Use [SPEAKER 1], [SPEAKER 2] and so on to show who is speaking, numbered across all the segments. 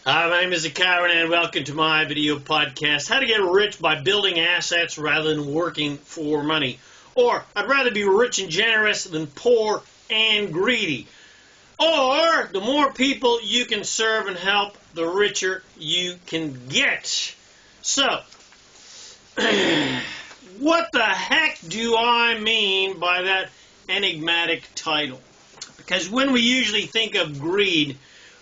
[SPEAKER 1] Hi, my name is ZaKaiRan and welcome to my video podcast, How to Get Rich by Building Assets Rather Than Working for Money. Or, I'd rather be rich and generous than poor and greedy. Or, the more people you can serve and help, the richer you can get. So, what the heck do I mean by that enigmatic title? Because when we usually think of greed,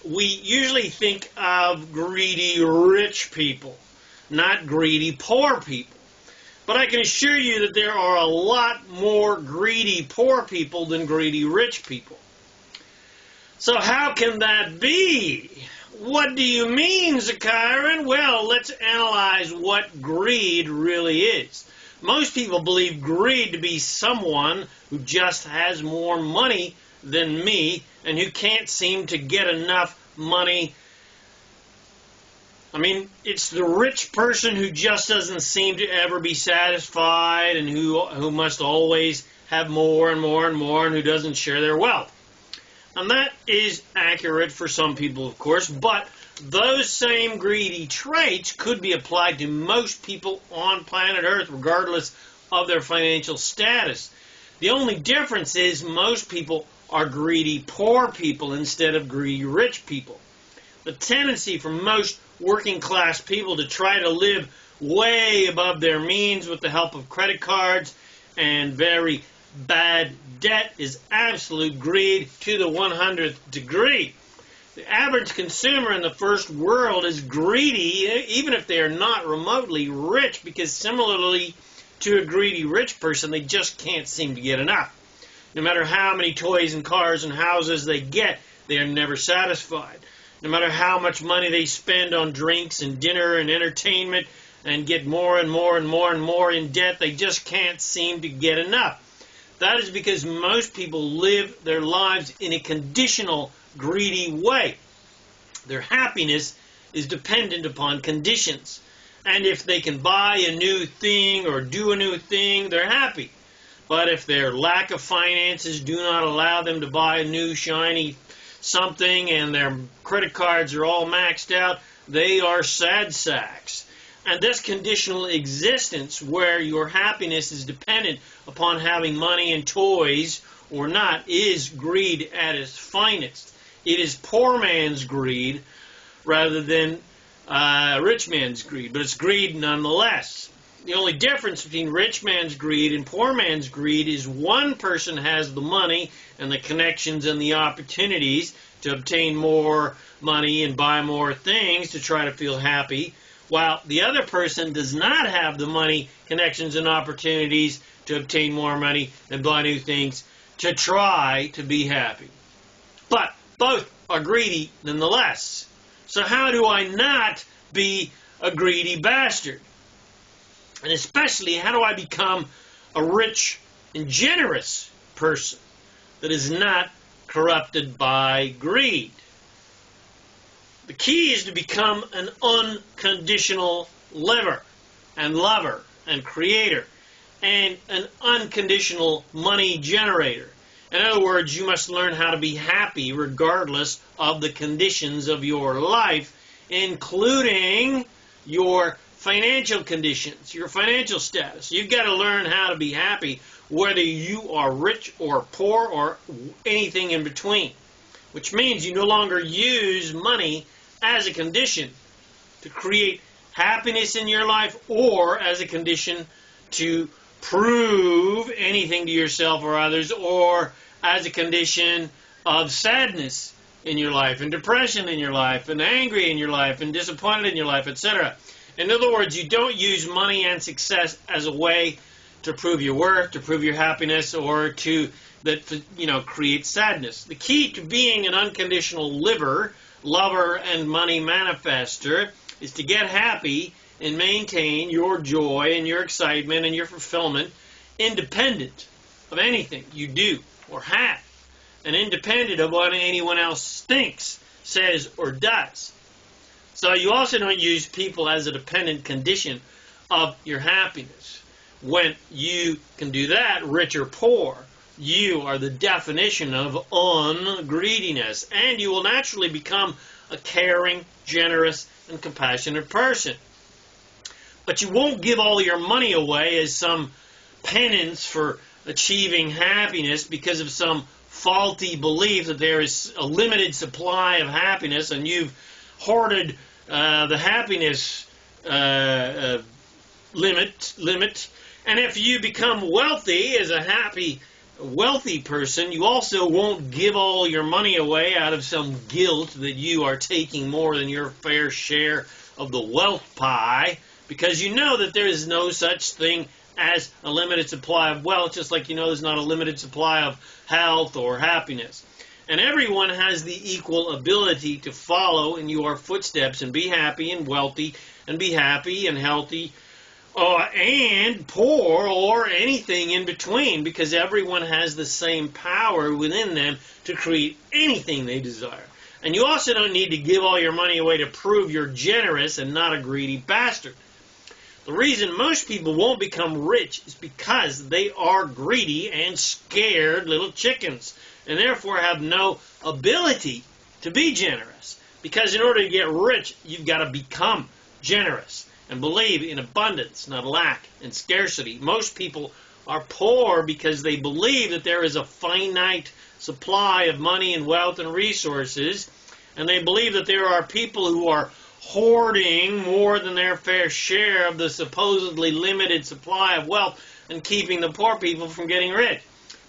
[SPEAKER 1] we usually think of greedy rich people, not greedy poor people. But I can assure you that there are a lot more greedy poor people than greedy rich people. So how can that be? What do you mean, ZaKaiRan? Well, let's analyze what greed really is. Most people believe greed to be someone who just has more money than me and who can't seem to get enough money. I mean, it's the rich person who just doesn't seem to ever be satisfied and who must always have more and more and more and who doesn't share their wealth. And that is accurate for some people, of course, but those same greedy traits could be applied to most people on planet Earth, regardless of their financial status. The only difference is most people are greedy poor people instead of greedy rich people. The tendency for most working class people to try to live way above their means with the help of credit cards and very bad debt is absolute greed to the 100th degree. The average consumer in the first world is greedy even if they are not remotely rich, because similarly to a greedy rich person, they just can't seem to get enough. No matter how many toys and cars and houses they get, they are never satisfied. No matter how much money they spend on drinks and dinner and entertainment and get more and more and more and more in debt, they just can't seem to get enough. That is because most people live their lives in a conditional, greedy way. Their happiness is dependent upon conditions. And if they can buy a new thing or do a new thing, they're happy. But if their lack of finances do not allow them to buy a new shiny something and their credit cards are all maxed out, they are sad sacks. And this conditional existence where your happiness is dependent upon having money and toys or not is greed at its finest. It is poor man's greed rather than rich man's greed, but it's greed nonetheless. The only difference between rich man's greed and poor man's greed is one person has the money and the connections and the opportunities to obtain more money and buy more things to try to feel happy, while the other person does not have the money, connections, and opportunities to obtain more money and buy new things to try to be happy. But both are greedy nonetheless. So how do I not be a greedy bastard? And especially, how do I become a rich and generous person that is not corrupted by greed? The key is to become an unconditional liver and lover and creator and an unconditional money generator. In other words, you must learn how to be happy regardless of the conditions of your life, including your financial conditions, your financial status. You've got to learn how to be happy whether you are rich or poor or anything in between, which means you no longer use money as a condition to create happiness in your life or as a condition to prove anything to yourself or others, or as a condition of sadness in your life and depression in your life and angry in your life and disappointed in your life, etc. In other words, you don't use money and success as a way to prove your worth, to prove your happiness, or to create sadness. The key to being an unconditional liver, lover, and money manifester is to get happy and maintain your joy and your excitement and your fulfillment independent of anything you do or have, and independent of what anyone else thinks, says, or does. So you also don't use people as a dependent condition of your happiness. When you can do that, rich or poor, you are the definition of ungreediness, and you will naturally become a caring, generous, and compassionate person. But you won't give all your money away as some penance for achieving happiness because of some faulty belief that there is a limited supply of happiness and you've hoarded the happiness limit. And if you become wealthy as a happy, wealthy person, you also won't give all your money away out of some guilt that you are taking more than your fair share of the wealth pie, because you know that there is no such thing as a limited supply of wealth, just like you know there's not a limited supply of health or happiness. And everyone has the equal ability to follow in your footsteps and be happy and wealthy and be happy and healthy and poor or anything in between, because everyone has the same power within them to create anything they desire. And you also don't need to give all your money away to prove you're generous and not a greedy bastard. The reason most people won't become rich is because they are greedy and scared little chickens, and therefore have no ability to be generous. Because in order to get rich, you've got to become generous and believe in abundance, not lack and scarcity. Most people are poor because they believe that there is a finite supply of money and wealth and resources, and they believe that there are people who are hoarding more than their fair share of the supposedly limited supply of wealth and keeping the poor people from getting rich.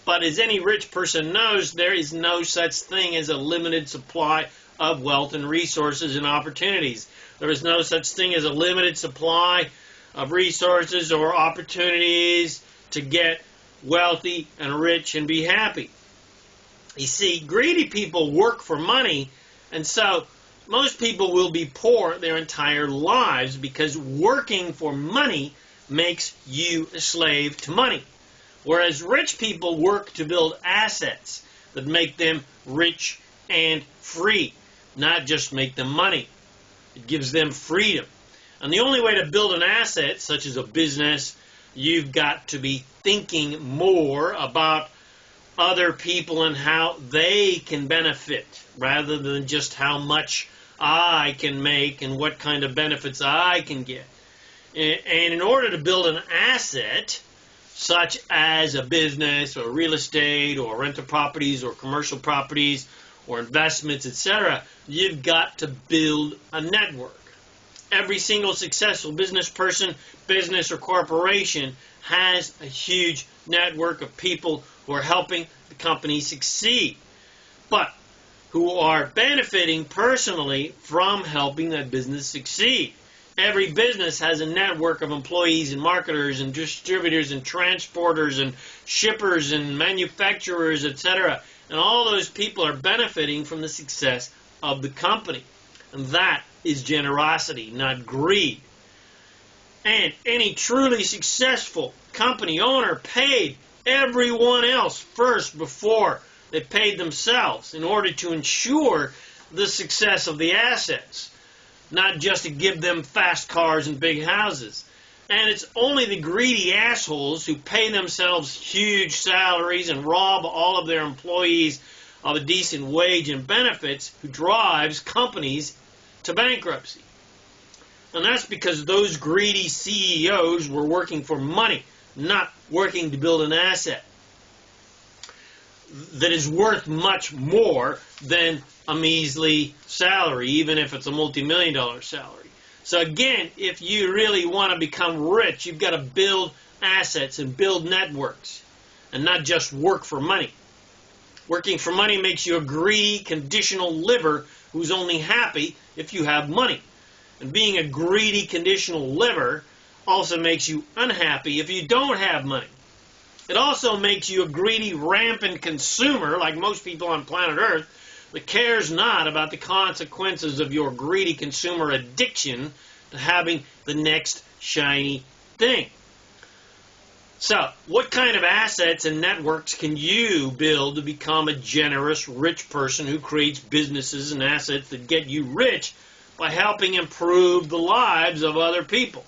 [SPEAKER 1] But as any rich person knows, there is no such thing as a limited supply of wealth and resources and opportunities. There is no such thing as a limited supply of resources or opportunities to get wealthy and rich and be happy. You see, greedy people work for money, and so most people will be poor their entire lives because working for money makes you a slave to money. Whereas rich people work to build assets that make them rich and free, not just make them money. It gives them freedom. And the only way to build an asset, such as a business, you've got to be thinking more about other people and how they can benefit, rather than just how much I can make and what kind of benefits I can get. And in order to build an asset, such as a business or real estate or rental properties or commercial properties or investments, etc., you've got to build a network. Every single successful business person, business, or corporation has a huge network of people who are helping the company succeed, but who are benefiting personally from helping that business succeed. Every business has a network of employees and marketers and distributors and transporters and shippers and manufacturers, etc. And all those people are benefiting from the success of the company. And that is generosity, not greed. And any truly successful company owner paid everyone else first before they paid themselves in order to ensure the success of the assets, not just to give them fast cars and big houses. And it's only the greedy assholes who pay themselves huge salaries and rob all of their employees of a decent wage and benefits who drives companies to bankruptcy. And that's because those greedy CEOs were working for money, not working to build an asset that is worth much more than a measly salary, even if it's a multi-million-dollar salary. So again, if you really want to become rich, you've got to build assets and build networks and not just work for money. Working for money makes you a greedy, conditional liver who's only happy if you have money. And being a greedy, conditional liver also makes you unhappy if you don't have money. It also makes you a greedy, rampant consumer, like most people on planet Earth, that cares not about the consequences of your greedy consumer addiction to having the next shiny thing. So, what kind of assets and networks can you build to become a generous, rich person who creates businesses and assets that get you rich by helping improve the lives of other people?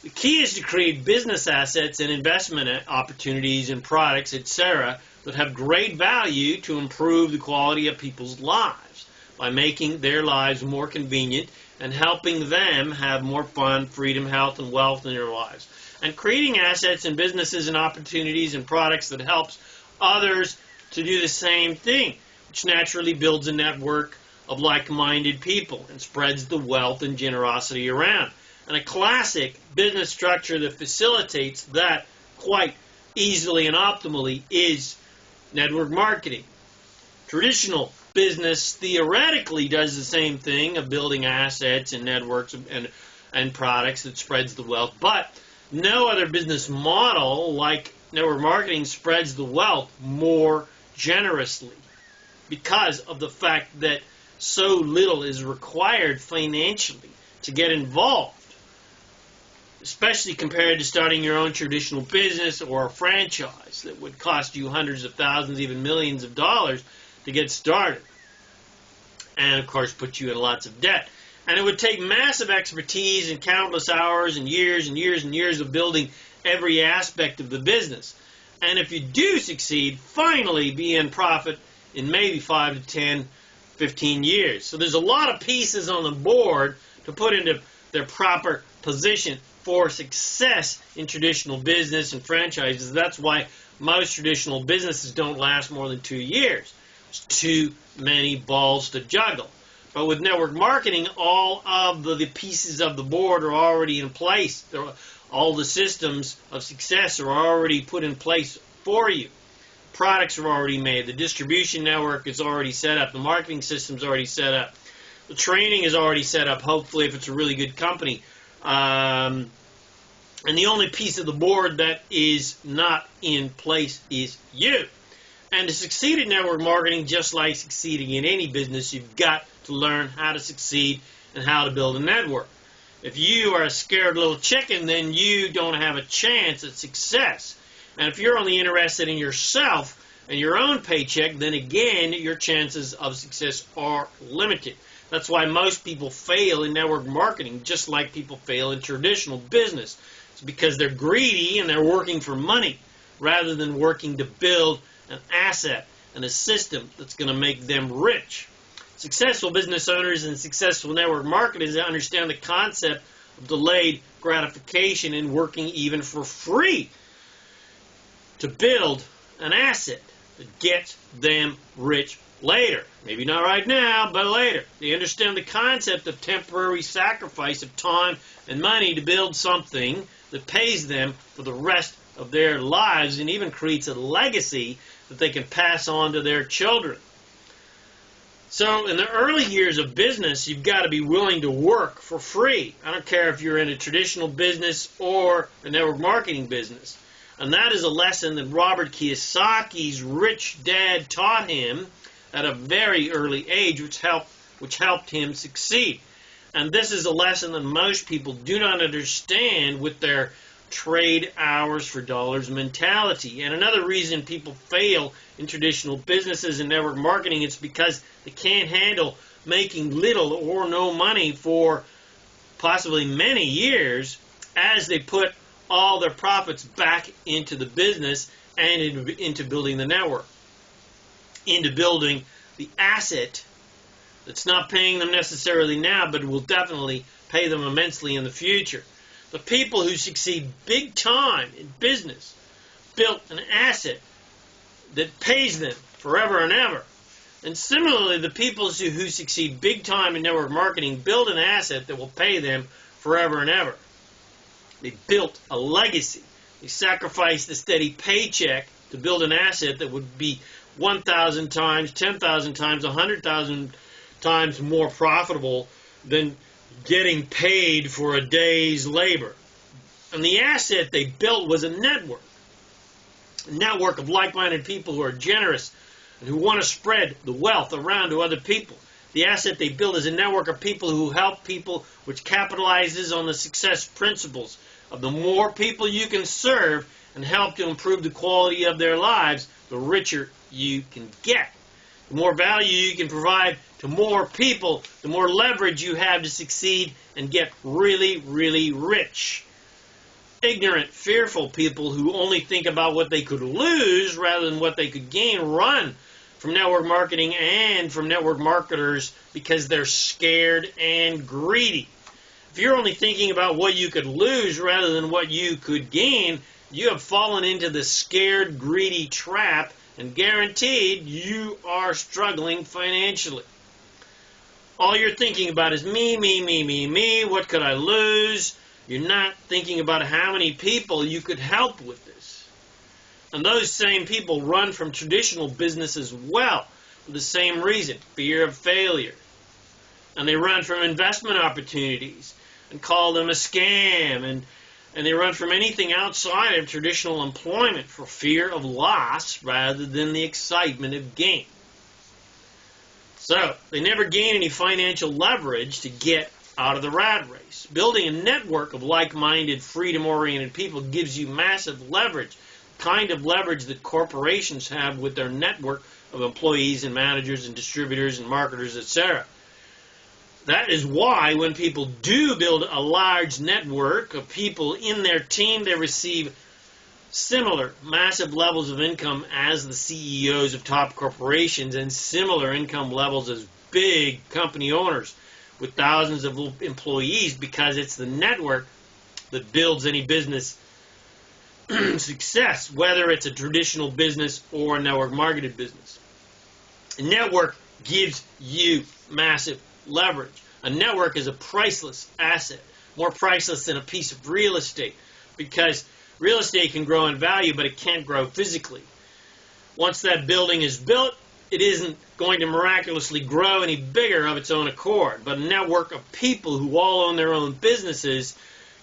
[SPEAKER 1] The key is to create business assets and investment opportunities and products, etc., that have great value to improve the quality of people's lives. by making their lives more convenient and helping them have more fun, freedom, health, and wealth in their lives. And creating assets and businesses and opportunities and products that helps others to do the same thing, which naturally builds a network of like-minded people and spreads the wealth and generosity around. And a classic business structure that facilitates that quite easily and optimally is network marketing. Traditional business theoretically does the same thing of building assets and networks and products that spreads the wealth, but no other business model like network marketing spreads the wealth more generously because of the fact that so little is required financially to get involved, especially compared to starting your own traditional business or a franchise that would cost you hundreds of thousands, even millions of dollars to get started, and of course put you in lots of debt. And it would take massive expertise and countless hours and years and years and years of building every aspect of the business. And if you do succeed, finally be in profit in maybe 5 to 10, 15 years. So there's a lot of pieces on the board to put into their proper position for success in traditional business and franchises. That's why most traditional businesses don't last more than 2 years. There's too many balls to juggle. But with network marketing, all of the pieces of the board are already in place. All the systems of success are already put in place for you. Products are already made. The distribution network is already set up. The marketing system is already set up. The training is already set up, hopefully, if it's a really good company. And the only piece of the board that is not in place is you. And to succeed in network marketing, just like succeeding in any business, you've got to learn how to succeed and how to build a network. If you are a scared little chicken, then you don't have a chance at success. And if you're only interested in yourself and your own paycheck, then again, your chances of success are limited. That's why most people fail in network marketing, just like people fail in traditional business. It's because they're greedy and they're working for money rather than working to build an asset and a system that's going to make them rich. Successful business owners and successful network marketers understand the concept of delayed gratification and working even for free to build an asset that gets them rich later. Maybe not right now, but later. They understand the concept of temporary sacrifice of time and money to build something that pays them for the rest of their lives and even creates a legacy that they can pass on to their children. So in the early years of business, you've got to be willing to work for free. I don't care if you're in a traditional business or a network marketing business. And that is a lesson that Robert Kiyosaki's rich dad taught him at a very early age, which helped him succeed. And this is a lesson that most people do not understand with their trade hours for dollars mentality. And another reason people fail in traditional businesses and network marketing is because they can't handle making little or no money for possibly many years as they put all their profits back into the business and into building the network, into building the asset that's not paying them necessarily now, but will definitely pay them immensely in the future. The people who succeed big time in business built an asset that pays them forever and ever. And similarly, the people who succeed big time in network marketing build an asset that will pay them forever and ever. They built a legacy. They sacrificed a steady paycheck to build an asset that would be 1,000 times, 10,000 times, 100,000 times more profitable than getting paid for a day's labor. And the asset they built was a network of like-minded people who are generous and who want to spread the wealth around to other people. The asset they build is a network of people who help people, which capitalizes on the success principles of the more people you can serve and help to improve the quality of their lives, the richer you can get. The more value you can provide to more people, the more leverage you have to succeed and get really, really rich. Ignorant, fearful people who only think about what they could lose rather than what they could gain run from network marketing and from network marketers because they're scared and greedy. If you're only thinking about what you could lose rather than what you could gain, you have fallen into the scared, greedy trap, and guaranteed you are struggling financially. All you're thinking about is me, me, me, me, me. What could I lose? You're not thinking about how many people you could help with this. And those same people run from traditional business as well for the same reason, fear of failure. And they run from investment opportunities and call them a scam. And they run from anything outside of traditional employment for fear of loss rather than the excitement of gain. So, they never gain any financial leverage to get out of the rat race. Building a network of like-minded, freedom-oriented people gives you massive leverage, the kind of leverage that corporations have with their network of employees and managers and distributors and marketers, etc. That is why when people do build a large network of people in their team, they receive similar massive levels of income as the CEOs of top corporations and similar income levels as big company owners with thousands of employees, because it's the network that builds any business success, whether it's a traditional business or a network marketed business. A network gives you massive leverage. A network is a priceless asset, more priceless than a piece of real estate, because real estate can grow in value, but it can't grow physically. Once that building is built, it isn't going to miraculously grow any bigger of its own accord. But a network of people who all own their own businesses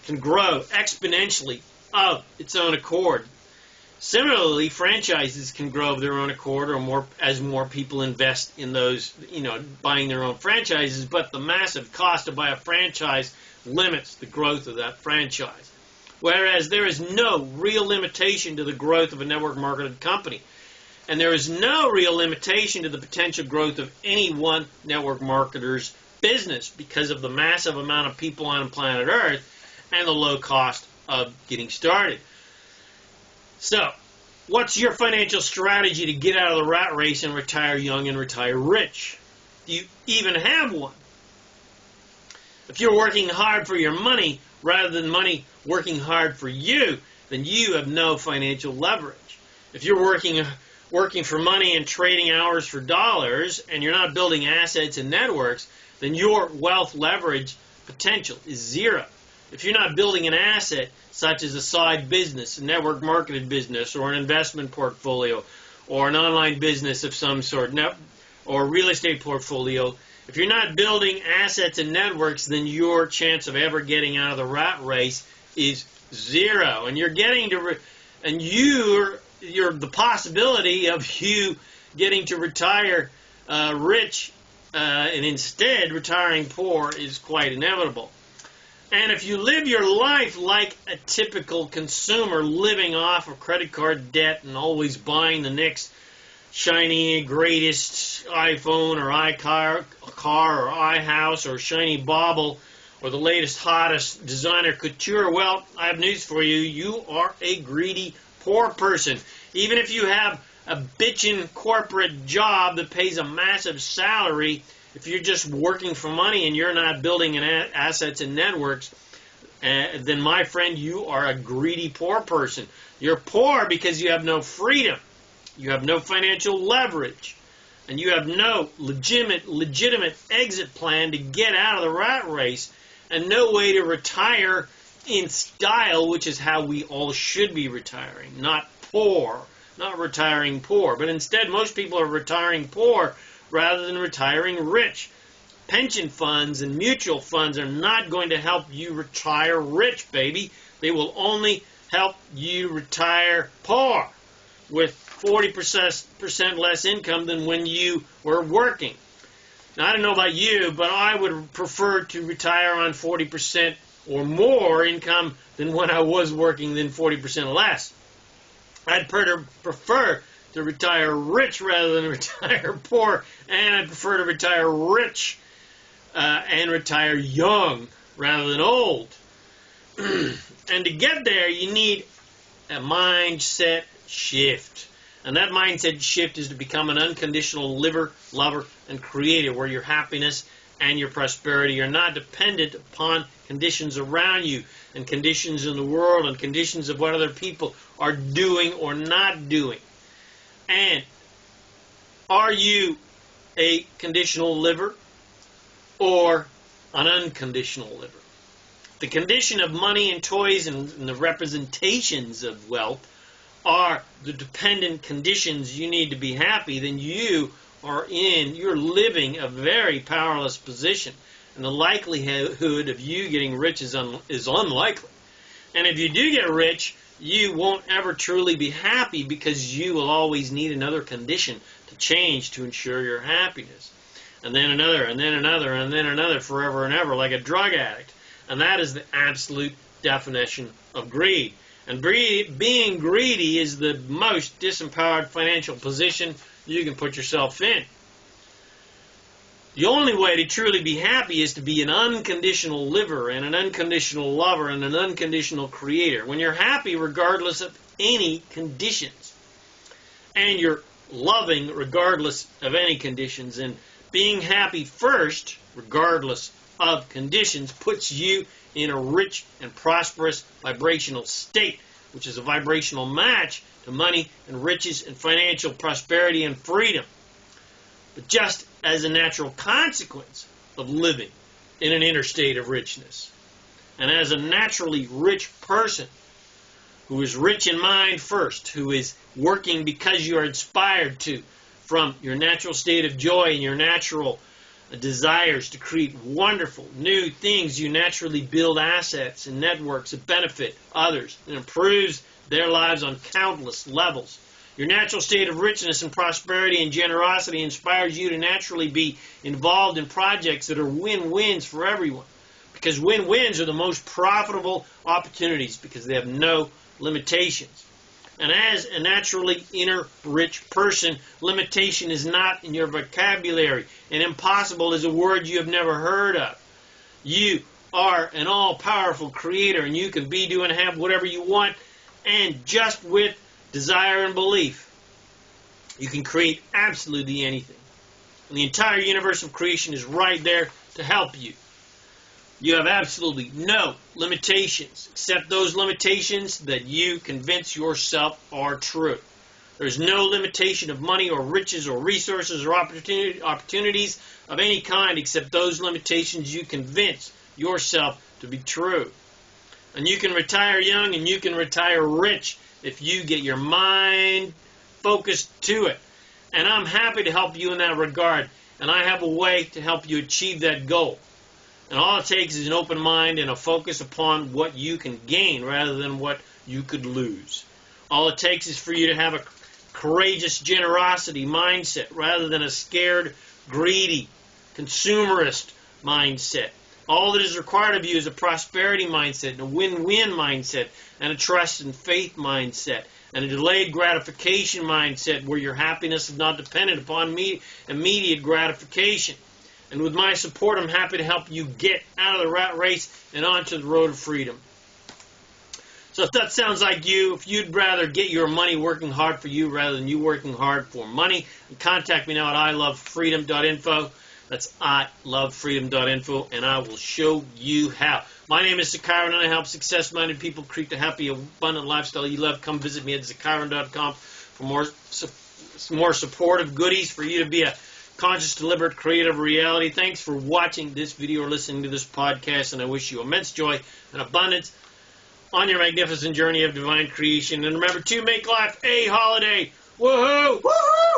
[SPEAKER 1] can grow exponentially of its own accord. Similarly, franchises can grow of their own accord or more as more people invest in those, buying their own franchises, but the massive cost to buy a franchise limits the growth of that franchise. Whereas there is no real limitation to the growth of a network marketed company. And there is no real limitation to the potential growth of any one network marketer's business because of the massive amount of people on planet Earth and the low cost of getting started. So, what's your financial strategy to get out of the rat race and retire young and retire rich? Do you even have one? If you're working hard for your money rather than money working hard for you, then you have no financial leverage. If you're working for money and trading hours for dollars and you're not building assets and networks, then your wealth leverage potential is zero. If you're not building an asset such as a side business, a network marketed business, or an investment portfolio, or an online business of some sort, or a real estate portfolio, if you're not building assets and networks, then your chance of ever getting out of the rat race is zero. And you're the possibility of you getting to retire rich and instead retiring poor is quite inevitable. And if you live your life like a typical consumer, living off of credit card debt and always buying the next shiny, greatest iPhone or iCar or iHouse or shiny bauble or the latest, hottest designer couture, well, I have news for you. You are a greedy, poor person. Even if you have a bitchin' corporate job that pays a massive salary, if you're just working for money and you're not building assets and networks, then, my friend, you are a greedy, poor person. You're poor because you have no freedom. You have no financial leverage. And you have no legitimate exit plan to get out of the rat race, and no way to retire in style, which is how we all should be retiring. Not poor, not retiring poor. But instead, most people are retiring poor rather than retiring rich. Pension funds and mutual funds are not going to help you retire rich, baby. They will only help you retire poor with 40% less income than when you were working. Now, I don't know about you, but I would prefer to retire on 40% or more income than when I was working than 40% less. I'd prefer to retire rich rather than retire poor, and I prefer to retire rich and retire young rather than old. And to get there, you need a mindset shift. And that mindset shift is to become an unconditional liver, lover, and creator, where your happiness and your prosperity are not dependent upon conditions around you and conditions in the world and conditions of what other people are doing or not doing. And are you a conditional liver or an unconditional liver? The condition of money and toys and the representations of wealth are the dependent conditions you need to be happy, then you're living a very powerless position. And the likelihood of you getting rich is unlikely. And if you do get rich, you won't ever truly be happy, because you will always need another condition to change to ensure your happiness. And then another, and then another, and then another, forever and ever, like a drug addict. And that is the absolute definition of greed. And being greedy is the most disempowered financial position you can put yourself in. The only way to truly be happy is to be an unconditional liver and an unconditional lover and an unconditional creator. When you're happy regardless of any conditions, and you're loving regardless of any conditions, and being happy first regardless of conditions puts you in a rich and prosperous vibrational state, which is a vibrational match to money and riches and financial prosperity and freedom. But just as a natural consequence of living in an inner state of richness, and as a naturally rich person who is rich in mind first, who is working because you are inspired to, from your natural state of joy and your natural desires to create wonderful new things, you naturally build assets and networks that benefit others and improves their lives on countless levels. Your natural state of richness and prosperity and generosity inspires you to naturally be involved in projects that are win-wins for everyone, because win-wins are the most profitable opportunities, because they have no limitations. And as a naturally inner rich person, limitation is not in your vocabulary, and impossible is a word you have never heard of. You are an all-powerful creator, and you can be, do, and have whatever you want, and just with desire and belief, you can create absolutely anything. And the entire universe of creation is right there to help you. You have absolutely no limitations, except those limitations that you convince yourself are true. There's no limitation of money or riches or resources or opportunities of any kind, except those limitations you convince yourself to be true. And you can retire young and you can retire rich if you get your mind focused to it. And I'm happy to help you in that regard. And I have a way to help you achieve that goal. And all it takes is an open mind and a focus upon what you can gain rather than what you could lose. All it takes is for you to have a courageous generosity mindset rather than a scared, greedy, consumerist mindset. All that is required of you is a prosperity mindset and a win-win mindset and a trust and faith mindset and a delayed gratification mindset where your happiness is not dependent upon immediate gratification. And with my support, I'm happy to help you get out of the rat race and onto the road of freedom. So if that sounds like you, if you'd rather get your money working hard for you rather than you working hard for money, contact me now at ilovefreedom.info. That's ilovefreedom.info, and I will show you how. My name is ZaKaiRan, and I help success-minded people create the happy, abundant lifestyle you love. Come visit me at ZaKaiRan.com for more supportive goodies for you to be a conscious, deliberate, creative reality. Thanks for watching this video or listening to this podcast, and I wish you immense joy and abundance on your magnificent journey of divine creation. And remember to make life a holiday. Woohoo! Woohoo!